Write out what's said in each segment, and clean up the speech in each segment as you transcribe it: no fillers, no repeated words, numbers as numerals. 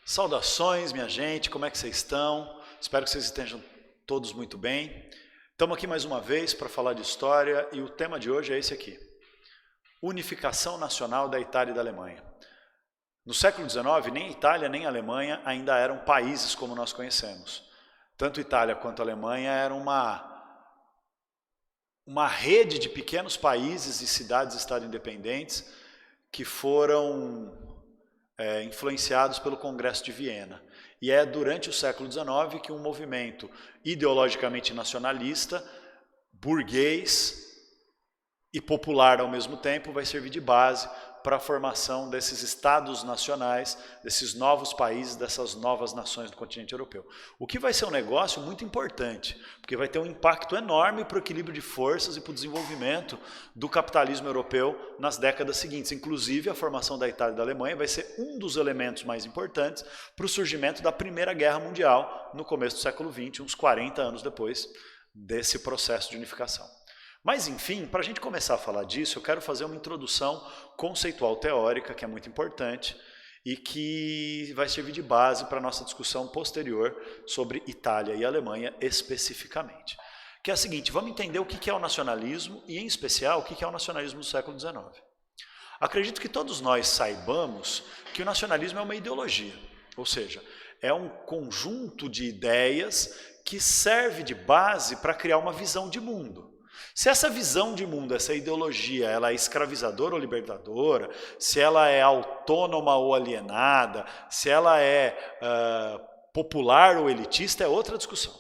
Saudações, minha gente, como é que vocês estão? Espero que vocês estejam todos muito bem. Estamos aqui mais uma vez para falar de história e o tema de hoje é esse aqui. Unificação nacional da Itália e da Alemanha. No século XIX, nem Itália nem Alemanha ainda eram países como nós conhecemos. Tanto Itália quanto Alemanha eram uma rede de pequenos países e cidades-estado independentes que foram influenciados pelo Congresso de Viena. E é durante o século XIX que um movimento ideologicamente nacionalista, burguês e popular ao mesmo tempo vai servir de base para a formação desses estados nacionais, desses novos países, dessas novas nações do continente europeu. O que vai ser um negócio muito importante, porque vai ter um impacto enorme para o equilíbrio de forças e para o desenvolvimento do capitalismo europeu nas décadas seguintes. Inclusive, a formação da Itália e da Alemanha vai ser um dos elementos mais importantes para o surgimento da Primeira Guerra Mundial no começo do século XX, uns 40 anos depois desse processo de unificação. Mas, enfim, para a gente começar a falar disso, eu quero fazer uma introdução conceitual teórica, que é muito importante, e que vai servir de base para a nossa discussão posterior sobre Itália e Alemanha especificamente. Que é a seguinte, vamos entender o que é o nacionalismo e, em especial, o que é o nacionalismo do século XIX. Acredito que todos nós saibamos que o nacionalismo é uma ideologia, ou seja, é um conjunto de ideias que serve de base para criar uma visão de mundo. Se essa visão de mundo, essa ideologia, ela é escravizadora ou libertadora, se ela é autônoma ou alienada, se ela é popular ou elitista, é outra discussão.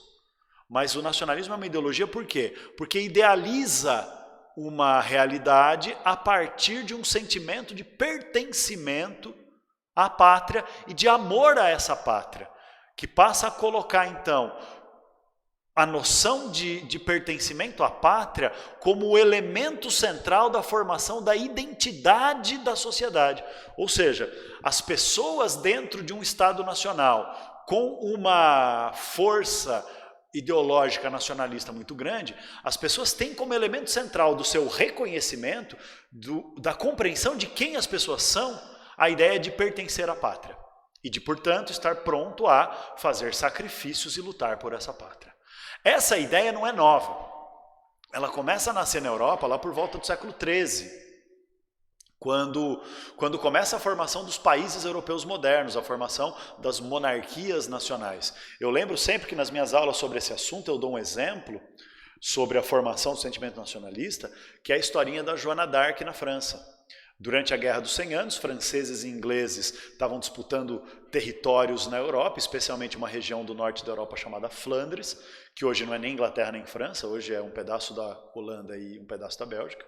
Mas o nacionalismo é uma ideologia por quê? Porque idealiza uma realidade a partir de um sentimento de pertencimento à pátria e de amor a essa pátria, que passa a colocar, então, a noção de pertencimento à pátria como o elemento central da formação da identidade da sociedade. Ou seja, as pessoas dentro de um Estado nacional com uma força ideológica nacionalista muito grande, as pessoas têm como elemento central do seu reconhecimento, da compreensão de quem as pessoas são, a ideia de pertencer à pátria. E de, portanto, estar pronto a fazer sacrifícios e lutar por essa pátria. Essa ideia não é nova, ela começa a nascer na Europa lá por volta do século XIII, quando começa a formação dos países europeus modernos, a formação das monarquias nacionais. Eu lembro sempre que nas minhas aulas sobre esse assunto eu dou um exemplo sobre a formação do sentimento nacionalista, que é a historinha da Joana d'Arc na França. Durante a Guerra dos 100 Anos, franceses e ingleses estavam disputando territórios na Europa, especialmente uma região do norte da Europa chamada Flandres, que hoje não é nem Inglaterra nem França, hoje é um pedaço da Holanda e um pedaço da Bélgica.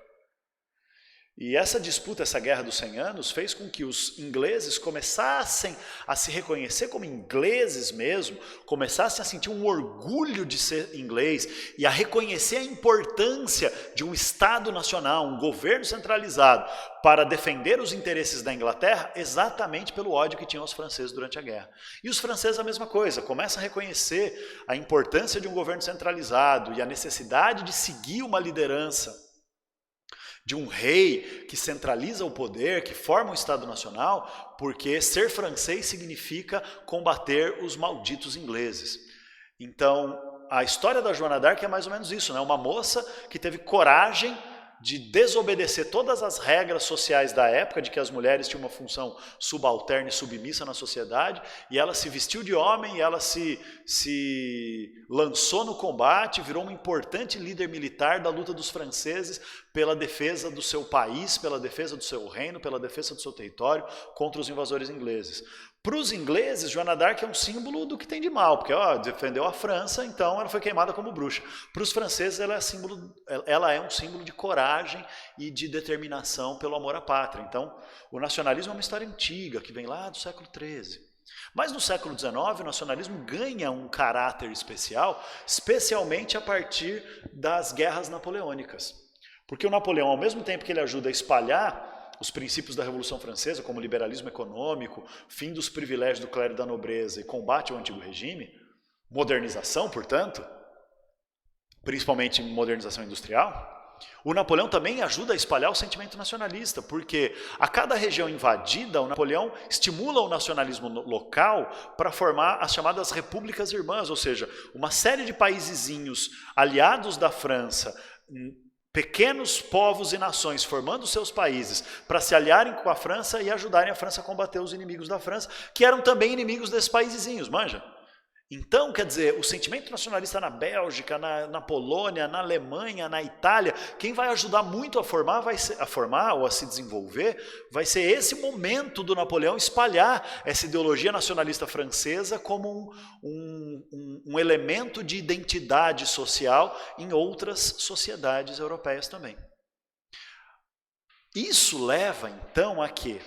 E essa disputa, essa Guerra dos 100 Anos, fez com que os ingleses começassem a se reconhecer como ingleses mesmo, começassem a sentir um orgulho de ser inglês e a reconhecer a importância de um Estado nacional, um governo centralizado, para defender os interesses da Inglaterra exatamente pelo ódio que tinham os franceses durante a guerra. E os franceses a mesma coisa, começam a reconhecer a importância de um governo centralizado e a necessidade de seguir uma liderança de um rei que centraliza o poder, que forma um Estado nacional, porque ser francês significa combater os malditos ingleses. Então, a história da Joana d'Arc é mais ou menos isso, né? Uma moça que teve coragem de desobedecer todas as regras sociais da época, de que as mulheres tinham uma função subalterna e submissa na sociedade, e ela se vestiu de homem, e ela se lançou no combate, virou uma importante líder militar da luta dos franceses pela defesa do seu país, pela defesa do seu reino, pela defesa do seu território contra os invasores ingleses. Para os ingleses, Joana d'Arc é um símbolo do que tem de mal, porque defendeu a França, então ela foi queimada como bruxa. Para os franceses, ela é um símbolo de coragem e de determinação pelo amor à pátria. Então, o nacionalismo é uma história antiga, que vem lá do século XIII. Mas no século XIX, o nacionalismo ganha um caráter especial, especialmente a partir das guerras napoleônicas. Porque o Napoleão, ao mesmo tempo que ele ajuda a espalhar os princípios da Revolução Francesa, como liberalismo econômico, fim dos privilégios do clero e da nobreza e combate ao antigo regime, modernização, portanto, principalmente modernização industrial, O Napoleão também ajuda a espalhar o sentimento nacionalista, porque a cada região invadida, o Napoleão estimula o nacionalismo local para formar as chamadas repúblicas irmãs, ou seja, uma série de paisezinhos aliados da França, pequenos povos e nações formando seus países para se aliarem com a França e ajudarem a França a combater os inimigos da França, que eram também inimigos desses paisezinhos, manja? Então, quer dizer, o sentimento nacionalista na Bélgica, na Polônia, na Alemanha, na Itália, quem vai ajudar muito a formar ou a se desenvolver, vai ser esse momento do Napoleão espalhar essa ideologia nacionalista francesa como um elemento de identidade social em outras sociedades europeias também. Isso leva, então, a que,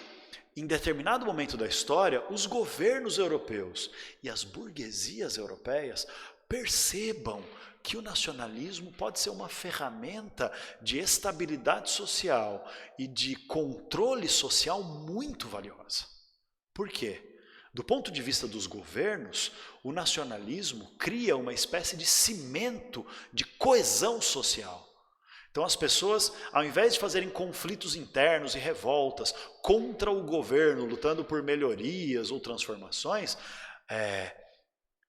em determinado momento da história, os governos europeus e as burguesias europeias percebam que o nacionalismo pode ser uma ferramenta de estabilidade social e de controle social muito valiosa. Por quê? Do ponto de vista dos governos, o nacionalismo cria uma espécie de cimento de coesão social. Então as pessoas, ao invés de fazerem conflitos internos e revoltas contra o governo, lutando por melhorias ou transformações,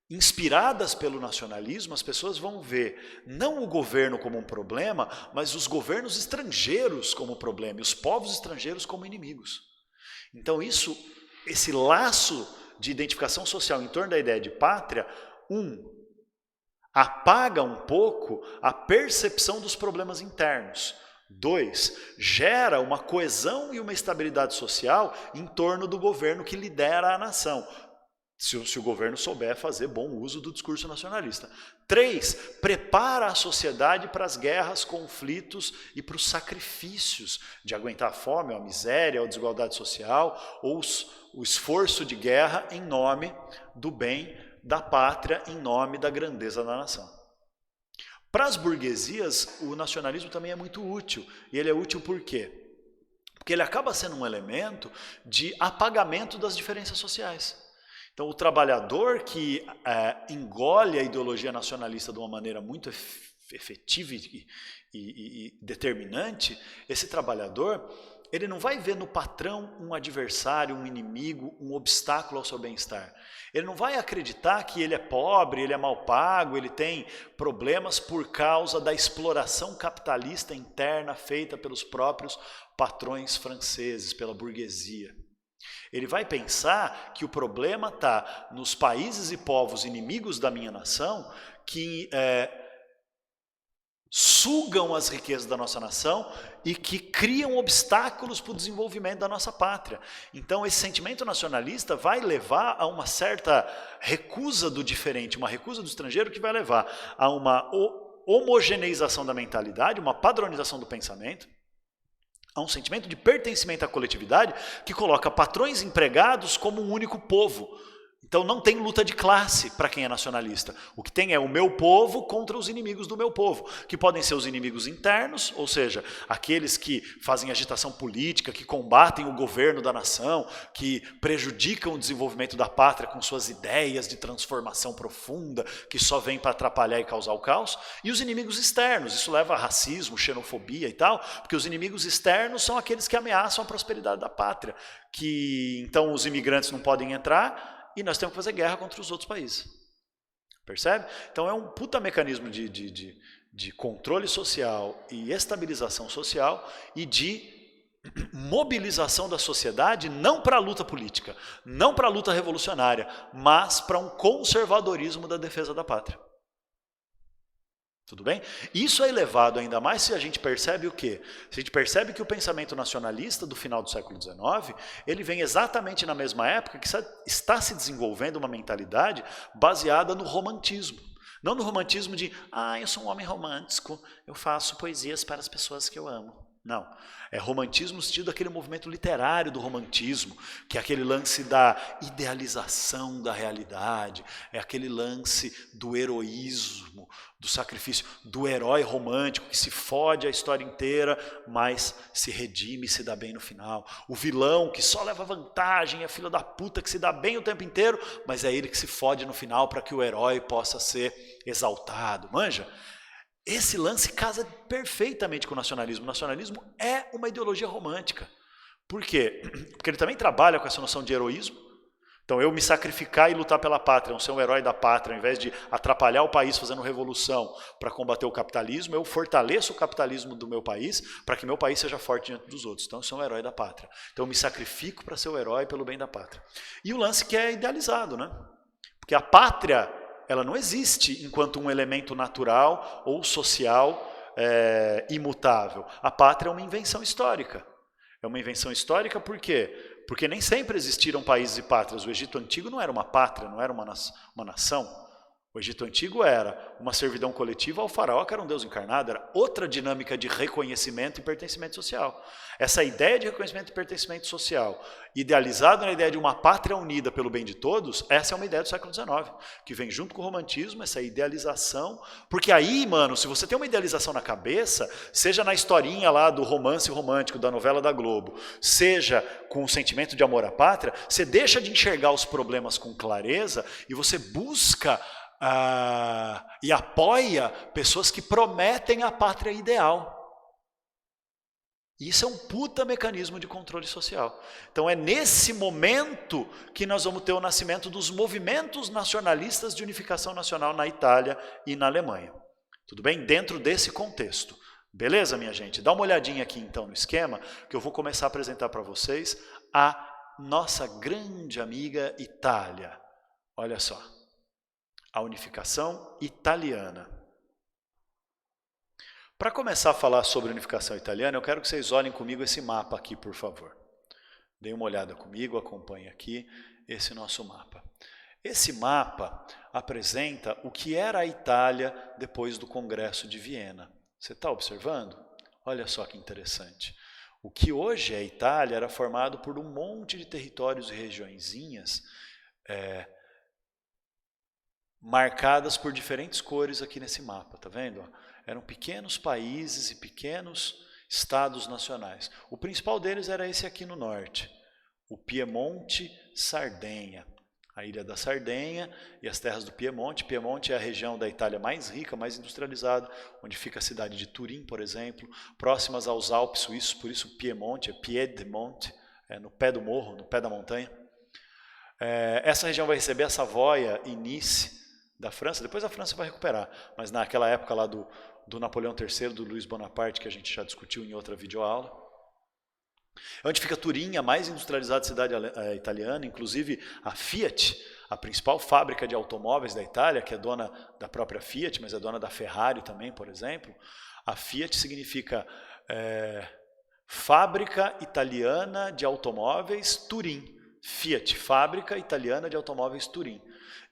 inspiradas pelo nacionalismo, as pessoas vão ver não o governo como um problema, mas os governos estrangeiros como problema e os povos estrangeiros como inimigos. Então esse laço de identificação social em torno da ideia de pátria, apaga um pouco a percepção dos problemas internos. 2, gera uma coesão e uma estabilidade social em torno do governo que lidera a nação, se o governo souber fazer bom uso do discurso nacionalista. 3, prepara a sociedade para as guerras, conflitos e para os sacrifícios de aguentar a fome, a miséria, a desigualdade social ou o esforço de guerra em nome do bem da pátria, em nome da grandeza da nação. Para as burguesias, o nacionalismo também é muito útil. E ele é útil por quê? Porque ele acaba sendo um elemento de apagamento das diferenças sociais. Então, o trabalhador que engole a ideologia nacionalista de uma maneira muito efetiva e determinante, esse trabalhador, ele não vai ver no patrão um adversário, um inimigo, um obstáculo ao seu bem-estar. Ele não vai acreditar que ele é pobre, ele é mal pago, ele tem problemas por causa da exploração capitalista interna feita pelos próprios patrões franceses, pela burguesia. Ele vai pensar que o problema está nos países e povos inimigos da minha nação que sugam as riquezas da nossa nação e que criam obstáculos para o desenvolvimento da nossa pátria. Então esse sentimento nacionalista vai levar a uma certa recusa do diferente, uma recusa do estrangeiro que vai levar a uma homogeneização da mentalidade, uma padronização do pensamento, a um sentimento de pertencimento à coletividade que coloca patrões e empregados como um único povo. Então não tem luta de classe para quem é nacionalista. O que tem é o meu povo contra os inimigos do meu povo, que podem ser os inimigos internos, ou seja, aqueles que fazem agitação política, que combatem o governo da nação, que prejudicam o desenvolvimento da pátria com suas ideias de transformação profunda, que só vêm para atrapalhar e causar o caos, e os inimigos externos. Isso leva a racismo, xenofobia e tal, porque os inimigos externos são aqueles que ameaçam a prosperidade da pátria, que então os imigrantes não podem entrar, e nós temos que fazer guerra contra os outros países. Percebe? Então é um puta mecanismo de controle social e estabilização social e de mobilização da sociedade não para a luta política, não para a luta revolucionária, mas para um conservadorismo da defesa da pátria. Tudo bem? Isso é elevado ainda mais se a gente percebe o quê? Se a gente percebe que o pensamento nacionalista do final do século XIX, ele vem exatamente na mesma época que está se desenvolvendo uma mentalidade baseada no romantismo. Não no romantismo de, eu sou um homem romântico, eu faço poesias para as pessoas que eu amo. Não, é romantismo no sentido daquele movimento literário do romantismo, que é aquele lance da idealização da realidade, é aquele lance do heroísmo, do sacrifício, do herói romântico que se fode a história inteira, mas se redime e se dá bem no final. O vilão que só leva vantagem, é filho da puta que se dá bem o tempo inteiro, mas é ele que se fode no final para que o herói possa ser exaltado, manja? esse lance casa perfeitamente com o nacionalismo. O nacionalismo é uma ideologia romântica. Por quê? Porque ele também trabalha com essa noção de heroísmo. Então, eu me sacrificar e lutar pela pátria, ser um herói da pátria, ao invés de atrapalhar o país fazendo revolução para combater o capitalismo, eu fortaleço o capitalismo do meu país para que meu país seja forte diante dos outros. Então, eu sou um herói da pátria. Então, eu me sacrifico para ser o herói pelo bem da pátria. E o lance que é idealizado, né? Porque a pátria, ela não existe enquanto um elemento natural ou social imutável. A pátria é uma invenção histórica. É uma invenção histórica por quê? Porque nem sempre existiram países e pátrias. O Egito Antigo não era uma pátria, não era uma nação. O Egito Antigo era uma servidão coletiva ao faraó, que era um deus encarnado, era outra dinâmica de reconhecimento e pertencimento social. Essa ideia de reconhecimento e pertencimento social, idealizada na ideia de uma pátria unida pelo bem de todos, essa é uma ideia do século XIX, que vem junto com o romantismo, essa idealização. Porque aí, mano, se você tem uma idealização na cabeça, seja na historinha lá do romance romântico, da novela da Globo, seja com o sentimento de amor à pátria, você deixa de enxergar os problemas com clareza e você busca e apoia pessoas que prometem a pátria ideal. Isso é um puta mecanismo de controle social. Então é nesse momento que nós vamos ter o nascimento dos movimentos nacionalistas de unificação nacional na Itália e na Alemanha. Tudo bem? Dentro desse contexto. Beleza, minha gente? Dá uma olhadinha aqui então no esquema, que eu vou começar a apresentar para vocês a nossa grande amiga Itália. Olha só. A unificação italiana. Para começar a falar sobre a unificação italiana, eu quero que vocês olhem comigo esse mapa aqui, por favor. Deem uma olhada comigo, acompanhem aqui esse nosso mapa. Esse mapa apresenta o que era a Itália depois do Congresso de Viena. Você está observando? Olha só que interessante. O que hoje é a Itália era formado por um monte de territórios e regiõezinhas marcadas por diferentes cores aqui nesse mapa, tá vendo? Eram pequenos países e pequenos estados nacionais. O principal deles era esse aqui no norte, o Piemonte, Sardenha. A ilha da Sardenha e as terras do Piemonte. Piemonte é a região da Itália mais rica, mais industrializada, onde fica a cidade de Turim, por exemplo, próximas aos Alpes suíços, por isso Piemonte, é Piedmonte, no pé do morro, no pé da montanha. Essa região vai receber a Savoia e Nice da França, depois a França vai recuperar, mas naquela época lá do Napoleão III, do Luiz Bonaparte, que a gente já discutiu em outra videoaula. Onde fica Turim, a mais industrializada cidade italiana, inclusive a Fiat, a principal fábrica de automóveis da Itália, que é dona da própria Fiat, mas é dona da Ferrari também, por exemplo. A Fiat significa Fábrica Italiana de Automóveis Turim. Fiat, Fábrica Italiana de Automóveis Turim.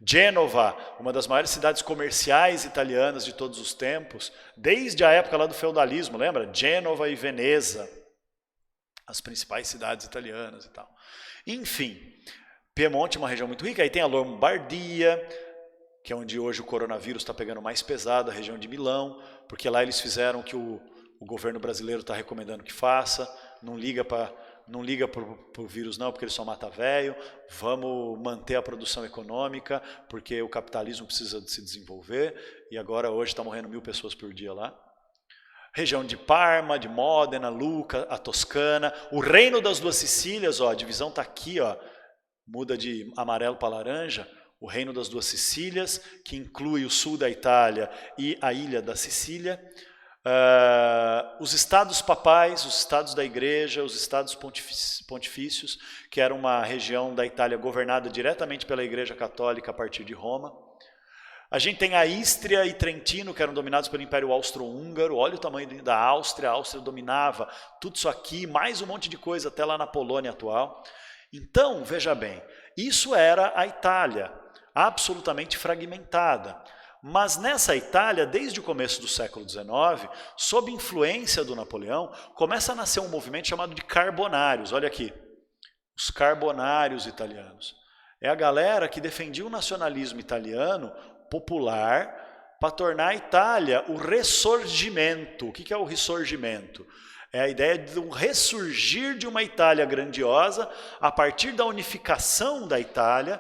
Gênova, uma das maiores cidades comerciais italianas de todos os tempos, desde a época lá do feudalismo, lembra? Gênova e Veneza, as principais cidades italianas e tal. Enfim, Piemonte é uma região muito rica, aí tem a Lombardia, que é onde hoje o coronavírus está pegando mais pesado, a região de Milão, porque lá eles fizeram o que o governo brasileiro está recomendando que faça, não liga para o vírus não, porque ele só mata velho, vamos manter a produção econômica, porque o capitalismo precisa de se desenvolver, e agora hoje está morrendo 1000 pessoas por dia lá. Região de Parma, de Módena, Lucca, a Toscana, o Reino das Duas Sicílias, ó, a divisão está aqui, ó, muda de amarelo para laranja, o Reino das Duas Sicílias, que inclui o sul da Itália e a ilha da Sicília. Os estados papais, os estados da igreja, os estados pontifícios, que era uma região da Itália governada diretamente pela igreja católica a partir de Roma. A gente tem a Ístria e Trentino, que eram dominados pelo Império Austro-Húngaro. Olha o tamanho da Áustria, a Áustria dominava tudo isso aqui, mais um monte de coisa até lá na Polônia atual. Então, veja bem, isso era a Itália, absolutamente fragmentada. Mas nessa Itália, desde o começo do século XIX, sob influência do Napoleão, começa a nascer um movimento chamado de carbonários. Olha aqui, os carbonários italianos. É a galera que defendia o nacionalismo italiano popular para tornar a Itália o ressurgimento. O que é o ressurgimento? É a ideia de um ressurgir de uma Itália grandiosa a partir da unificação da Itália,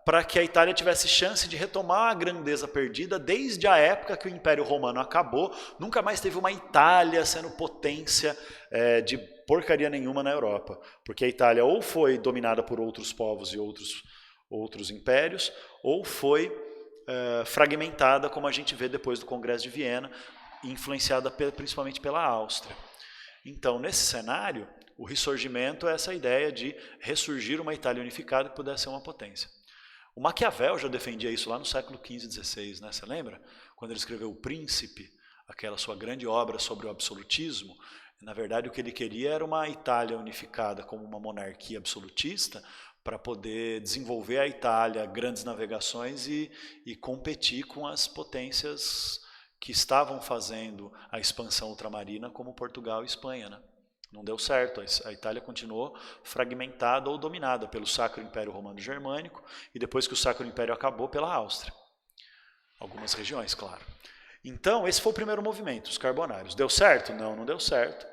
para que a Itália tivesse chance de retomar a grandeza perdida desde a época que o Império Romano acabou. Nunca mais teve uma Itália sendo potência de porcaria nenhuma na Europa, porque a Itália ou foi dominada por outros povos e outros impérios, ou foi fragmentada, como a gente vê depois do Congresso de Viena, influenciada principalmente pela Áustria. Então, nesse cenário, o ressurgimento é essa ideia de ressurgir uma Itália unificada que pudesse ser uma potência. O Maquiavel já defendia isso lá no século XV e XVI, né? Você lembra? Quando ele escreveu O Príncipe, aquela sua grande obra sobre o absolutismo, na verdade o que ele queria era uma Itália unificada como uma monarquia absolutista para poder desenvolver a Itália, grandes navegações e competir com as potências que estavam fazendo a expansão ultramarina como Portugal e Espanha, né? Não deu certo, a Itália continuou fragmentada ou dominada pelo Sacro Império Romano Germânico e depois que o Sacro Império acabou, pela Áustria. Algumas regiões, claro. Então, esse foi o primeiro movimento, os carbonários. Deu certo? Não, não deu certo.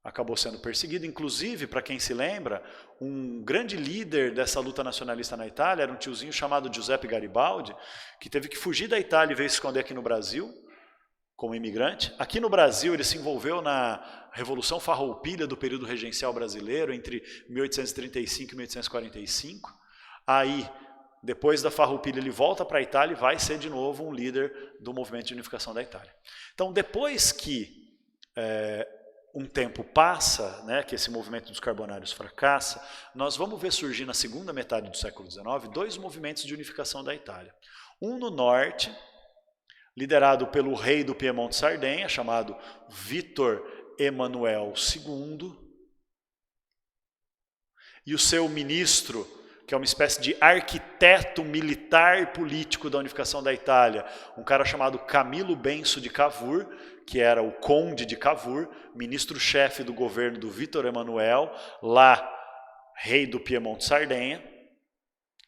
Acabou sendo perseguido. Inclusive, para quem se lembra, um grande líder dessa luta nacionalista na Itália era um tiozinho chamado Giuseppe Garibaldi, que teve que fugir da Itália e veio se esconder aqui no Brasil, como imigrante. Aqui no Brasil ele se envolveu na Revolução Farroupilha do período regencial brasileiro, entre 1835 e 1845. Aí, depois da Farroupilha, ele volta para a Itália e vai ser de novo um líder do movimento de unificação da Itália. Então, depois que um tempo passa, né, que esse movimento dos carbonários fracassa, nós vamos ver surgir na segunda metade do século XIX 2 movimentos de unificação da Itália. Um no norte, liderado pelo rei do Piemonte Sardenha, chamado Vítor Emanuel II, e o seu ministro, que é uma espécie de arquiteto militar e político da unificação da Itália, um cara chamado Camilo Benso de Cavour, que era o conde de Cavour, ministro-chefe do governo do Vítor Emanuel, lá, rei do Piemonte Sardenha,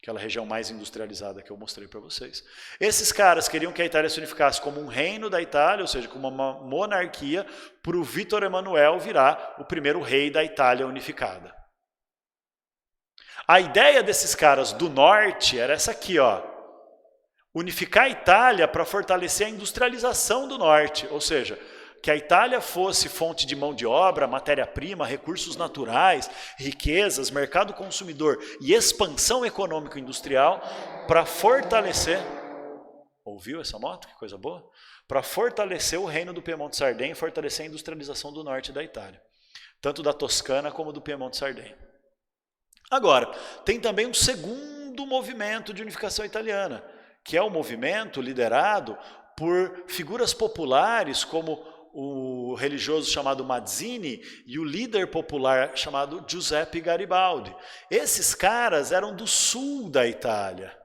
aquela região mais industrializada que eu mostrei para vocês. Esses caras queriam que a Itália se unificasse como um reino da Itália, ou seja, como uma monarquia, para o Vítor Emanuel virar o primeiro rei da Itália unificada. A ideia desses caras do norte era essa aqui, ó. Unificar a Itália para fortalecer a industrialização do norte, ou seja, que a Itália fosse fonte de mão de obra, matéria-prima, recursos naturais, riquezas, mercado consumidor e expansão econômico-industrial para fortalecer... Ouviu essa moto? Que coisa boa? Para fortalecer o reino do Piemonte Sardenha e fortalecer a industrialização do norte da Itália. Tanto da Toscana como do Piemonte Sardenha. Agora, tem também um segundo movimento de unificação italiana, que é o movimento liderado por figuras populares como o religioso chamado Mazzini e o líder popular chamado Giuseppe Garibaldi. Esses caras eram do sul da Itália.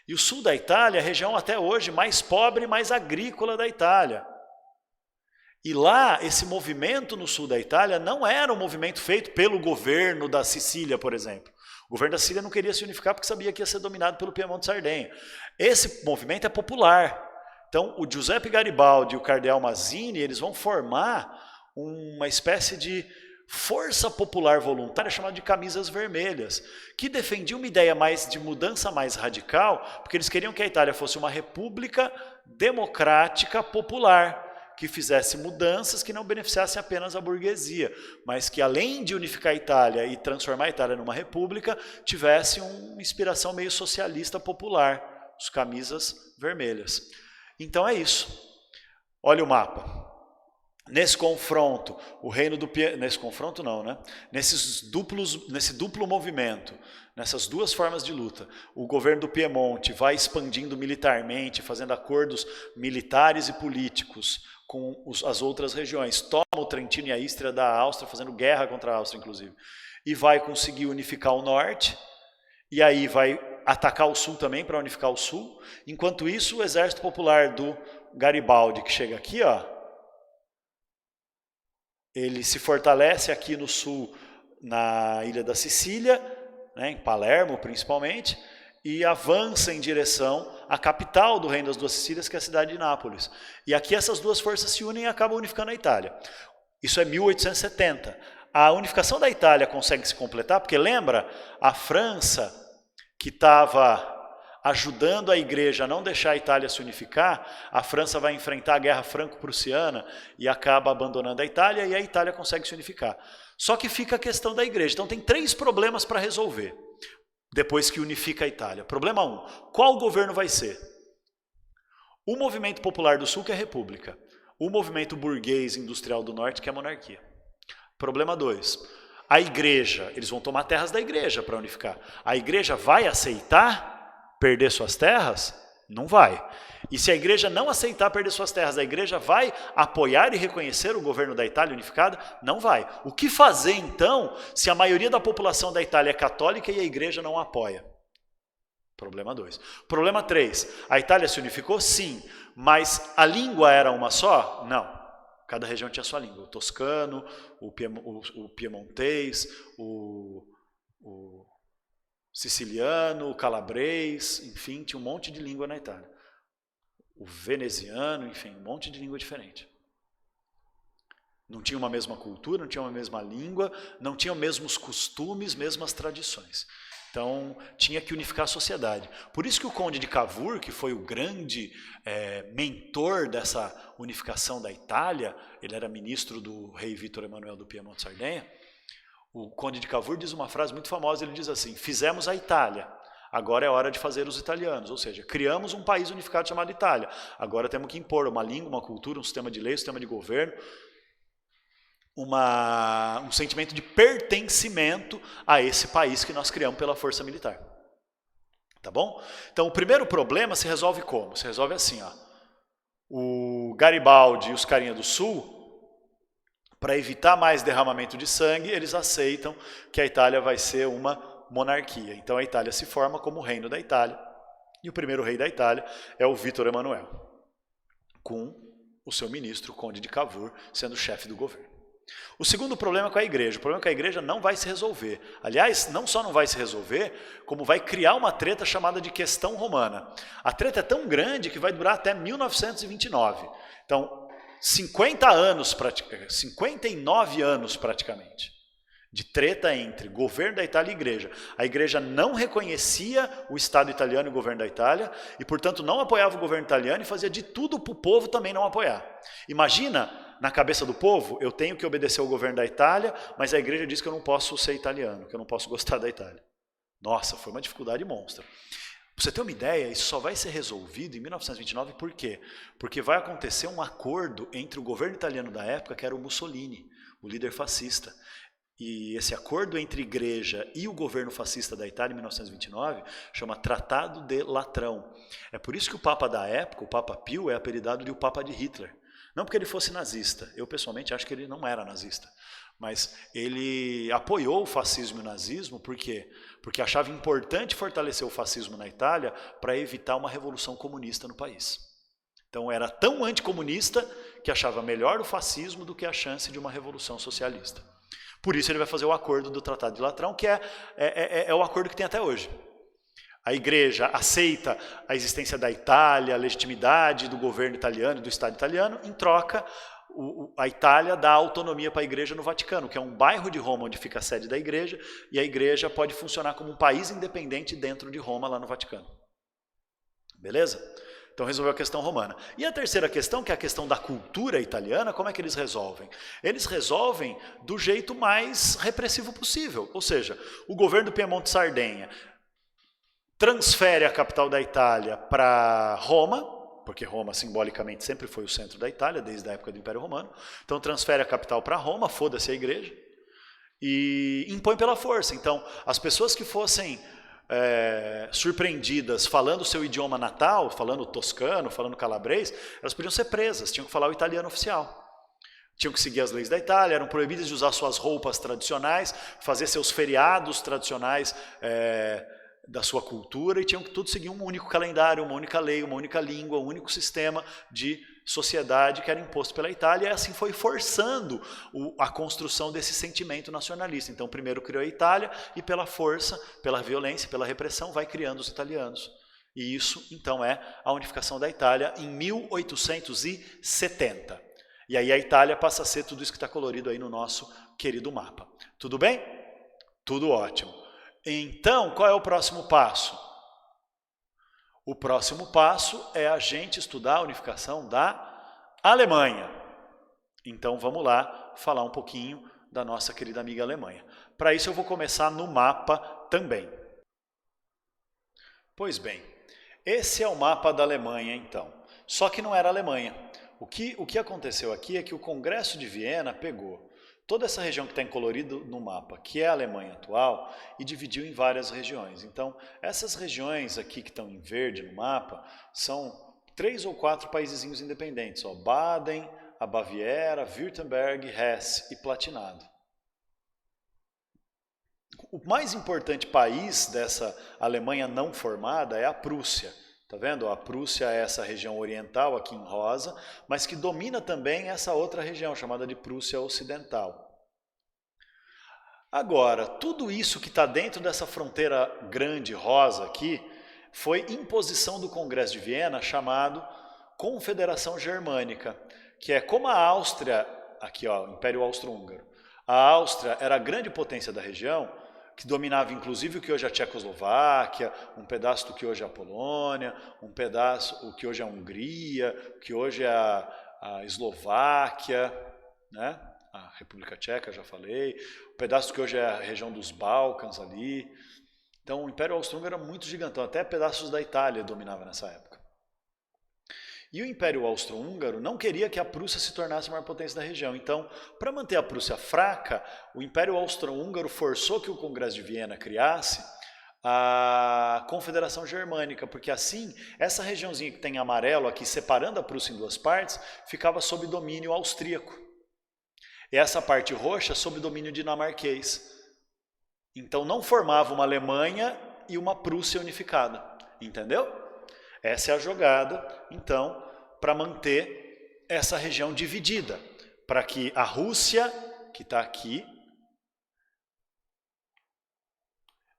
E o sul da Itália é a região até hoje mais pobre e mais agrícola da Itália. E lá, esse movimento no sul da Itália não era um movimento feito pelo governo da Sicília, por exemplo. O governo da Sicília não queria se unificar porque sabia que ia ser dominado pelo Piemonte Sardenha. Esse movimento é popular. Então, o Giuseppe Garibaldi e o cardeal Mazzini, eles vão formar uma espécie de força popular voluntária chamada de Camisas Vermelhas, que defendia uma ideia mais de mudança mais radical, porque eles queriam que a Itália fosse uma república democrática popular, que fizesse mudanças que não beneficiassem apenas a burguesia, mas que além de unificar a Itália e transformar a Itália numa república, tivesse uma inspiração meio socialista popular, os Camisas Vermelhas. Então é isso. Olha o mapa. Nesse confronto, o reino do nesse confronto não, né? Nesse duplo movimento, nessas duas formas de luta, o governo do Piemonte vai expandindo militarmente, fazendo acordos militares e políticos com as outras regiões, toma o Trentino e a Istria da Áustria, fazendo guerra contra a Áustria, inclusive, e vai conseguir unificar o norte, e aí vai atacar o sul também para unificar o sul. Enquanto isso, o exército popular do Garibaldi, que chega aqui, ó, ele se fortalece aqui no sul, na ilha da Sicília, né, em Palermo principalmente, e avança em direção à capital do Reino das Duas Sicílias, que é a cidade de Nápoles. E aqui essas duas forças se unem e acabam unificando a Itália. Isso é 1870. A unificação da Itália consegue se completar, porque lembra, a França, que estava ajudando a igreja a não deixar a Itália se unificar, a França vai enfrentar a guerra franco-prussiana e acaba abandonando a Itália e a Itália consegue se unificar. Só que fica a questão da igreja. Então tem 3 problemas para resolver depois que unifica a Itália. Problema 1, qual governo vai ser? O movimento popular do sul, que é a república. O movimento burguês industrial do norte, que é a monarquia. Problema 2, a igreja, eles vão tomar terras da igreja para unificar. A igreja vai aceitar perder suas terras? Não vai. E se a igreja não aceitar perder suas terras, a igreja vai apoiar e reconhecer o governo da Itália unificada? Não vai. O que fazer então se a maioria da população da Itália é católica e a igreja não apoia? Problema 2. Problema 3, a Itália se unificou? Sim, mas a língua era uma só? Não. Cada região tinha sua língua. O toscano, o piemontês, o siciliano, o calabrês, enfim, tinha um monte de língua na Itália. O veneziano, enfim, um monte de língua diferente. Não tinha uma mesma cultura, não tinha uma mesma língua, não tinham mesmos costumes, mesmas tradições. Então, tinha que unificar a sociedade. Por isso que o conde de Cavour, que foi o grande mentor dessa unificação da Itália, ele era ministro do rei Vítor Emanuel do Piemonte Sardenha, o conde de Cavour diz uma frase muito famosa, ele diz assim: fizemos a Itália, agora é hora de fazer os italianos, ou seja, criamos um país unificado chamado Itália, agora temos que impor uma língua, uma cultura, um sistema de lei, um sistema de governo, um sentimento de pertencimento a esse país que nós criamos pela força militar. Tá bom? Então o primeiro problema se resolve como? Se resolve assim, ó. O Garibaldi e os carinha do Sul, para evitar mais derramamento de sangue, eles aceitam que a Itália vai ser uma monarquia. Então a Itália se forma como o reino da Itália, e o primeiro rei da Itália é o Vítor Emanuel, com o seu ministro, o conde de Cavour, sendo chefe do governo. O segundo problema é com a igreja. O problema é que a igreja não vai se resolver. Aliás, não só não vai se resolver, como vai criar uma treta chamada de questão romana. A treta é tão grande que vai durar até 1929. Então, 59 anos praticamente, de treta entre governo da Itália e igreja. A igreja não reconhecia o Estado italiano e o governo da Itália, e portanto não apoiava o governo italiano e fazia de tudo para o povo também não apoiar. Imagina, na cabeça do povo, eu tenho que obedecer ao governo da Itália, mas a igreja diz que eu não posso ser italiano, que eu não posso gostar da Itália. Nossa, foi uma dificuldade monstra. Para você ter uma ideia, isso só vai ser resolvido em 1929, por quê? Porque vai acontecer um acordo entre o governo italiano da época, que era o Mussolini, o líder fascista. E esse acordo entre igreja e o governo fascista da Itália em 1929 chama Tratado de Latrão. É por isso que o Papa da época, o Papa Pio, é apelidado de o Papa de Hitler. Não porque ele fosse nazista, eu pessoalmente acho que ele não era nazista. Mas ele apoiou o fascismo e o nazismo, por quê? Porque achava importante fortalecer o fascismo na Itália para evitar uma revolução comunista no país. Então era tão anticomunista que achava melhor o fascismo do que a chance de uma revolução socialista. Por isso ele vai fazer o acordo do Tratado de Latrão, que é o acordo que tem até hoje. A igreja aceita a existência da Itália, a legitimidade do governo italiano e do Estado italiano, em troca a Itália dá autonomia para a igreja no Vaticano, que é um bairro de Roma onde fica a sede da igreja, e a igreja pode funcionar como um país independente dentro de Roma, lá no Vaticano. Beleza? Então resolveu a questão romana. E a terceira questão, que é a questão da cultura italiana, como é que eles resolvem? Eles resolvem do jeito mais repressivo possível, ou seja, o governo do Piemonte Sardenha transfere a capital da Itália para Roma, porque Roma simbolicamente sempre foi o centro da Itália, desde a época do Império Romano. Então transfere a capital para Roma, foda-se a igreja, e impõe pela força. Então as pessoas que fossem surpreendidas falando o seu idioma natal, falando toscano, falando calabrês, elas podiam ser presas, tinham que falar o italiano oficial. Tinham que seguir as leis da Itália, eram proibidas de usar suas roupas tradicionais, fazer seus feriados tradicionais da sua cultura, e tinham que tudo seguir um único calendário, uma única lei, uma única língua, um único sistema de sociedade que era imposto pela Itália, e assim foi forçando a construção desse sentimento nacionalista. Então primeiro criou a Itália, e pela força, pela violência, pela repressão, vai criando os italianos. E isso então é a unificação da Itália em 1870. E aí a Itália passa a ser tudo isso que está colorido aí no nosso querido mapa. Tudo bem? Tudo ótimo. Então, qual é o próximo passo? O próximo passo é a gente estudar a unificação da Alemanha. Então vamos lá falar um pouquinho da nossa querida amiga Alemanha. Para isso eu vou começar no mapa também. Pois bem, esse é o mapa da Alemanha então. Só que não era a Alemanha. O que aconteceu aqui é que o Congresso de Viena pegou toda essa região que está em colorido no mapa, que é a Alemanha atual, e dividiu em várias regiões. Então, essas regiões aqui que estão em verde no mapa, são 3 ou 4 paísezinhos independentes. Ó, Baden, a Baviera, Württemberg, Hesse e Palatinado. O mais importante país dessa Alemanha não formada é a Prússia. Tá vendo? A Prússia é essa região oriental aqui em rosa, mas que domina também essa outra região chamada de Prússia Ocidental. Agora, tudo isso que está dentro dessa fronteira grande rosa aqui foi imposição do Congresso de Viena chamado Confederação Germânica, que é como a Áustria, aqui ó, Império Austro-Húngaro. A Áustria era a grande potência da região, que dominava inclusive o que hoje é a Tchecoslováquia, um pedaço do que hoje é a Polônia, um pedaço o que hoje é a Hungria, o que hoje é a Eslováquia, né? A República Tcheca, já falei, um pedaço do que hoje é a região dos Balcãs ali. Então o Império Austro-Húngaro era muito gigantão, até pedaços da Itália dominava nessa época. E o Império Austro-Húngaro não queria que a Prússia se tornasse a maior potência da região. Então, para manter a Prússia fraca, o Império Austro-Húngaro forçou que o Congresso de Viena criasse a Confederação Germânica, porque assim, essa regiãozinha que tem amarelo aqui, separando a Prússia em 2 partes, ficava sob domínio austríaco. E essa parte roxa sob domínio dinamarquês. Então não formava uma Alemanha e uma Prússia unificada. Entendeu? Essa é a jogada, então, para manter essa região dividida, para que a Rússia, que está aqui,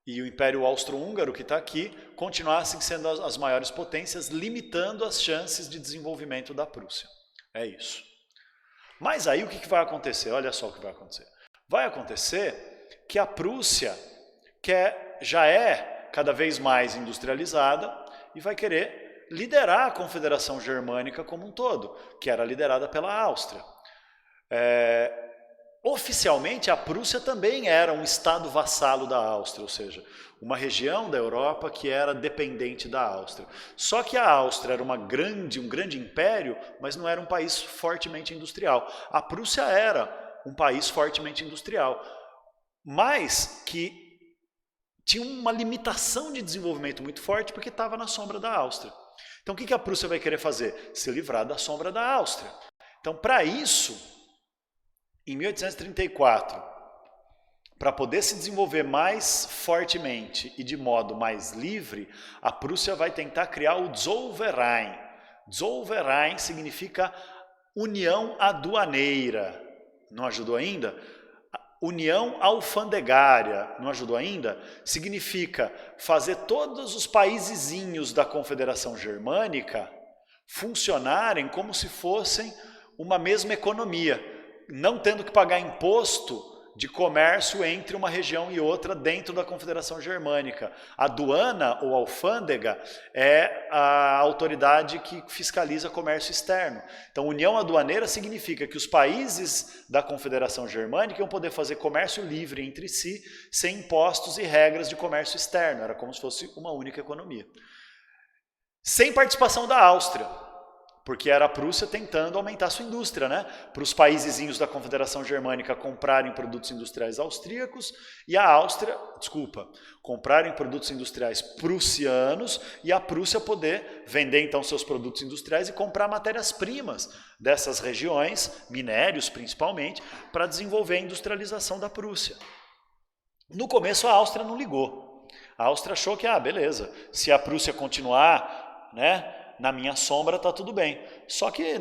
e o Império Austro-Húngaro, que está aqui, continuassem sendo as maiores potências, limitando as chances de desenvolvimento da Prússia. É isso. Mas aí o que vai acontecer? Olha só o que vai acontecer. Vai acontecer que a Prússia já é cada vez mais industrializada, e vai querer liderar a Confederação Germânica como um todo, que era liderada pela Áustria. Oficialmente, a Prússia também era um estado vassalo da Áustria, ou seja, uma região da Europa que era dependente da Áustria. Só que a Áustria era um grande império, mas não era um país fortemente industrial. A Prússia era um país fortemente industrial, mas que tinha uma limitação de desenvolvimento muito forte porque estava na sombra da Áustria. Então o que a Prússia vai querer fazer? Se livrar da sombra da Áustria. Então para isso, em 1834, para poder se desenvolver mais fortemente e de modo mais livre, a Prússia vai tentar criar o Zollverein. Zollverein significa união aduaneira. Não ajudou ainda? União alfandegária, não ajudou ainda? Significa fazer todos os paisezinhos da Confederação Germânica funcionarem como se fossem uma mesma economia, não tendo que pagar imposto de comércio entre uma região e outra dentro da Confederação Germânica. A aduana ou alfândega é a autoridade que fiscaliza comércio externo. Então, união aduaneira significa que os países da Confederação Germânica iam poder fazer comércio livre entre si, sem impostos e regras de comércio externo. Era como se fosse uma única economia. Sem participação da Áustria, porque era a Prússia tentando aumentar sua indústria, né? Para os paisezinhos da Confederação Germânica comprarem produtos industriais austríacos e a Áustria, comprarem produtos industriais prussianos e a Prússia poder vender então seus produtos industriais e comprar matérias-primas dessas regiões, minérios principalmente, para desenvolver a industrialização da Prússia. No começo a Áustria não ligou. A Áustria achou que, beleza, se a Prússia continuar, né, na minha sombra está tudo bem. Só que,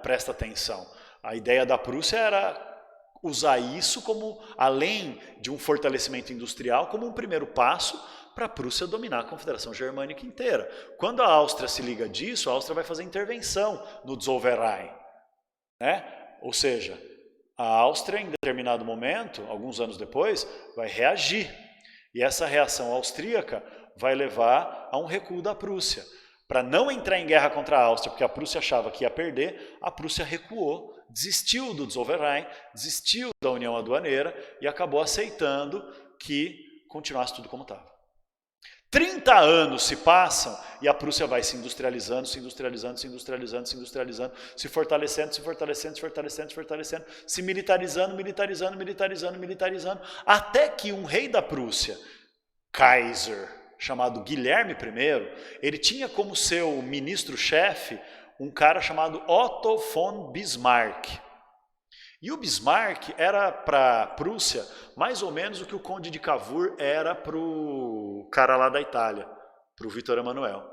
presta atenção, a ideia da Prússia era usar isso como, além de um fortalecimento industrial, como um primeiro passo para a Prússia dominar a Confederação Germânica inteira. Quando a Áustria se liga disso, a Áustria vai fazer intervenção no Zollverein, né? Ou seja, a Áustria, em determinado momento, alguns anos depois, vai reagir. E essa reação austríaca vai levar a um recuo da Prússia. Para não entrar em guerra contra a Áustria, porque a Prússia achava que ia perder, a Prússia recuou, desistiu do Zollverein, desistiu da União Aduaneira e acabou aceitando que continuasse tudo como estava. 30 anos se passam e a Prússia vai se industrializando, se industrializando, se industrializando, se industrializando, se fortalecendo, se fortalecendo, se fortalecendo, se fortalecendo, se militarizando, militarizando, militarizando, militarizando, até que um rei da Prússia, Kaiser, chamado Guilherme I, ele tinha como seu ministro-chefe um cara chamado Otto von Bismarck. E o Bismarck era para a Prússia mais ou menos o que o conde de Cavour era para o cara lá da Itália, para o Vítor Emanuel.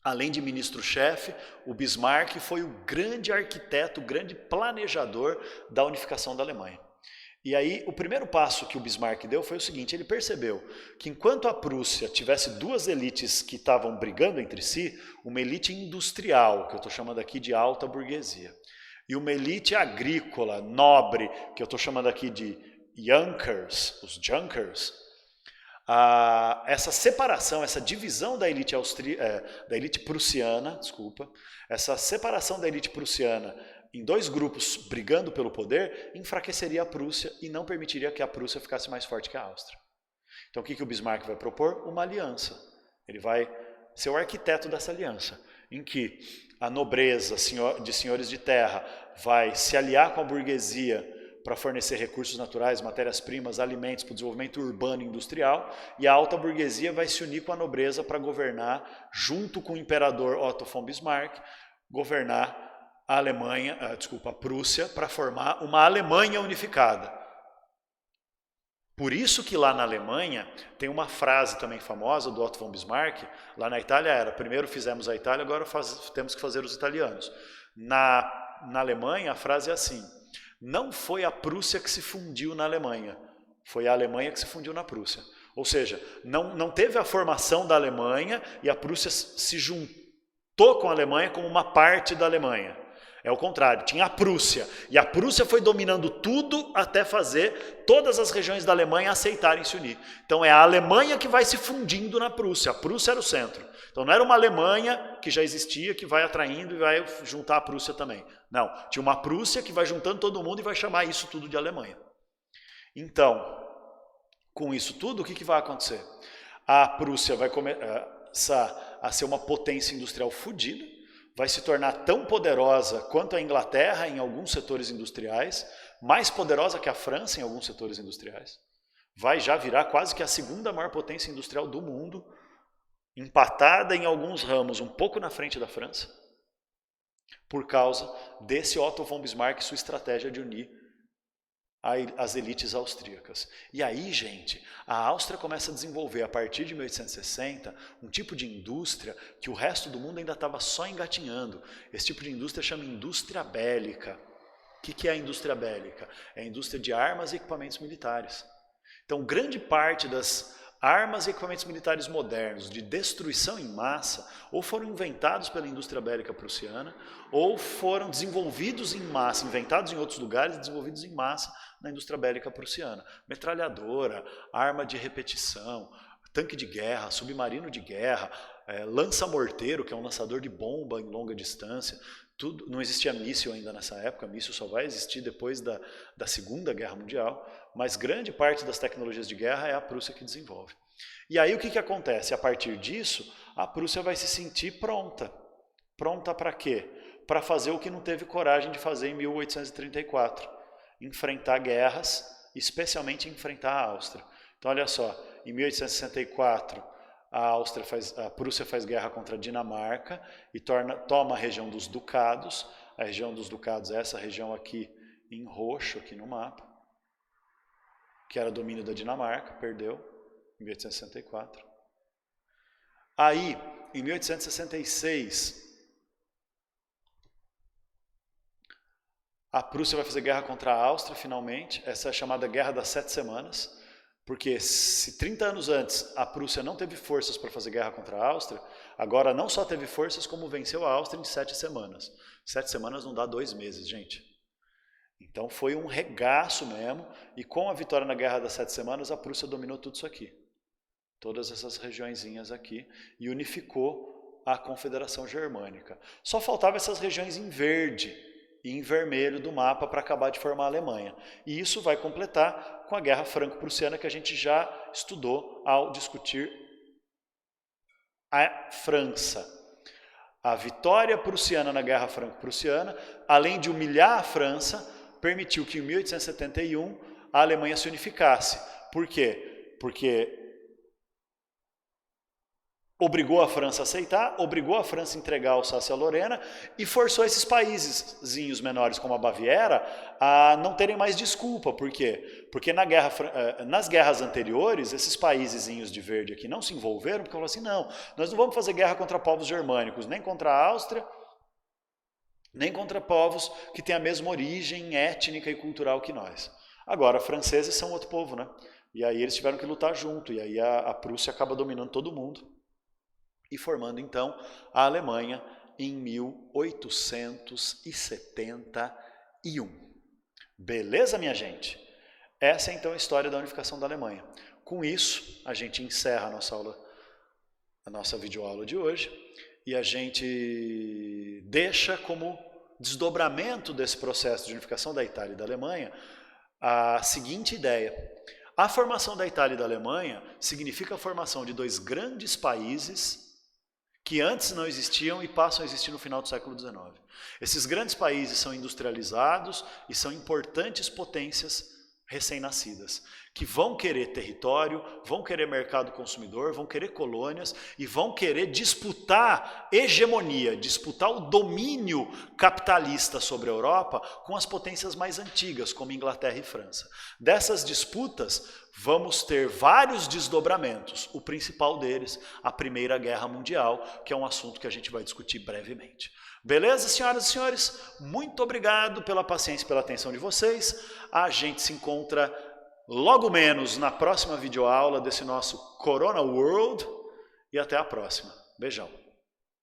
Além de ministro-chefe, o Bismarck foi o grande arquiteto, o grande planejador da unificação da Alemanha. E aí, o primeiro passo que o Bismarck deu foi o seguinte, ele percebeu que enquanto a Prússia tivesse duas elites que estavam brigando entre si, uma elite industrial, que eu estou chamando aqui de alta burguesia, e uma elite agrícola, nobre, que eu estou chamando aqui de Junkers, os Junkers, essa separação, essa divisão da elite, da elite prussiana, essa separação da elite prussiana em dois grupos brigando pelo poder, enfraqueceria a Prússia e não permitiria que a Prússia ficasse mais forte que a Áustria. Então o que o Bismarck vai propor? Uma aliança. Ele vai ser o arquiteto dessa aliança, em que a nobreza de senhores de terra vai se aliar com a burguesia para fornecer recursos naturais, matérias-primas, alimentos para o desenvolvimento urbano e industrial, e a alta burguesia vai se unir com a nobreza para governar, junto com o imperador Otto von Bismarck, governar a Prússia, para formar uma Alemanha unificada. Por isso que lá na Alemanha tem uma frase também famosa do Otto von Bismarck, lá na Itália era, primeiro fizemos a Itália, agora temos que fazer os italianos. Na Alemanha a frase é assim, não foi a Prússia que se fundiu na Alemanha, foi a Alemanha que se fundiu na Prússia. Ou seja, não teve a formação da Alemanha e a Prússia se juntou com a Alemanha como uma parte da Alemanha. É o contrário, tinha a Prússia, e a Prússia foi dominando tudo até fazer todas as regiões da Alemanha aceitarem se unir. Então é a Alemanha que vai se fundindo na Prússia, a Prússia era o centro. Então não era uma Alemanha que já existia, que vai atraindo e vai juntar a Prússia também. Não, tinha uma Prússia que vai juntando todo mundo e vai chamar isso tudo de Alemanha. Então, com isso tudo, o que vai acontecer? A Prússia vai começar a ser uma potência industrial fodida, vai se tornar tão poderosa quanto a Inglaterra em alguns setores industriais, mais poderosa que a França em alguns setores industriais, vai já virar quase que a segunda maior potência industrial do mundo, empatada em alguns ramos, um pouco na frente da França, por causa desse Otto von Bismarck e sua estratégia de unir as elites austríacas. E aí, gente, a Áustria começa a desenvolver, a partir de 1860, um tipo de indústria que o resto do mundo ainda estava só engatinhando. Esse tipo de indústria chama indústria bélica. O que é a indústria bélica? É a indústria de armas e equipamentos militares. Então, grande parte das armas e equipamentos militares modernos de destruição em massa ou foram inventados pela indústria bélica prussiana ou foram desenvolvidos em massa, inventados em outros lugares, desenvolvidos em massa na indústria bélica prussiana. Metralhadora, arma de repetição, tanque de guerra, submarino de guerra, lança-morteiro, que é um lançador de bomba em longa distância. Tudo, não existia míssil ainda nessa época, míssil só vai existir depois da Segunda Guerra Mundial, mas grande parte das tecnologias de guerra é a Prússia que desenvolve. E aí o que acontece? A partir disso, a Prússia vai se sentir pronta. Pronta para quê? Para fazer o que não teve coragem de fazer em 1834, enfrentar guerras, especialmente enfrentar a Áustria. Então olha só, em 1864, a Prússia faz guerra contra a Dinamarca e toma a região dos Ducados. A região dos Ducados é essa região aqui em roxo, aqui no mapa, que era domínio da Dinamarca, perdeu em 1864. Aí, em 1866, a Prússia vai fazer guerra contra a Áustria, finalmente. Essa é a chamada Guerra das 7 Semanas, porque se 30 anos antes a Prússia não teve forças para fazer guerra contra a Áustria, agora não só teve forças, como venceu a Áustria em 7 semanas. 7 semanas não dá 2 meses, gente. Então foi um regaço mesmo, e com a vitória na Guerra das 7 Semanas, a Prússia dominou tudo isso aqui. todas essas regiõezinhas aqui, e unificou a Confederação Germânica. Só faltavam essas regiões em verde e em vermelho do mapa para acabar de formar a Alemanha. E isso vai completar com a Guerra Franco-Prussiana, que a gente já estudou ao discutir a França. A vitória prussiana na Guerra Franco-Prussiana, além de humilhar a França, permitiu que em 1871 a Alemanha se unificasse. Por quê? Porque obrigou a França a aceitar, obrigou a França a entregar a Alsácia-Lorena e forçou esses países menores, como a Baviera, a não terem mais desculpa. Por quê? Porque nas guerras anteriores, esses países de verde aqui não se envolveram, porque falaram assim, não, nós não vamos fazer guerra contra povos germânicos, nem contra a Áustria, nem contra povos que têm a mesma origem étnica e cultural que nós. Agora, franceses são outro povo, né? E aí eles tiveram que lutar junto, e aí a Prússia acaba dominando todo mundo e formando então a Alemanha em 1871. Beleza, minha gente? Essa é então a história da unificação da Alemanha. Com isso, a gente encerra a nossa videoaula de hoje, e a gente deixa como desdobramento desse processo de unificação da Itália e da Alemanha a seguinte ideia. A formação da Itália e da Alemanha significa a formação de dois grandes países que antes não existiam e passam a existir no final do século XIX. Esses grandes países são industrializados e são importantes potências recém-nascidas, que vão querer território, vão querer mercado consumidor, vão querer colônias e vão querer disputar hegemonia, disputar o domínio capitalista sobre a Europa com as potências mais antigas, como Inglaterra e França. Dessas disputas, vamos ter vários desdobramentos. O principal deles, a Primeira Guerra Mundial, que é um assunto que a gente vai discutir brevemente. Beleza, senhoras e senhores? Muito obrigado pela paciência e pela atenção de vocês. A gente se encontra logo menos na próxima videoaula desse nosso Corona World. E até a próxima. Beijão.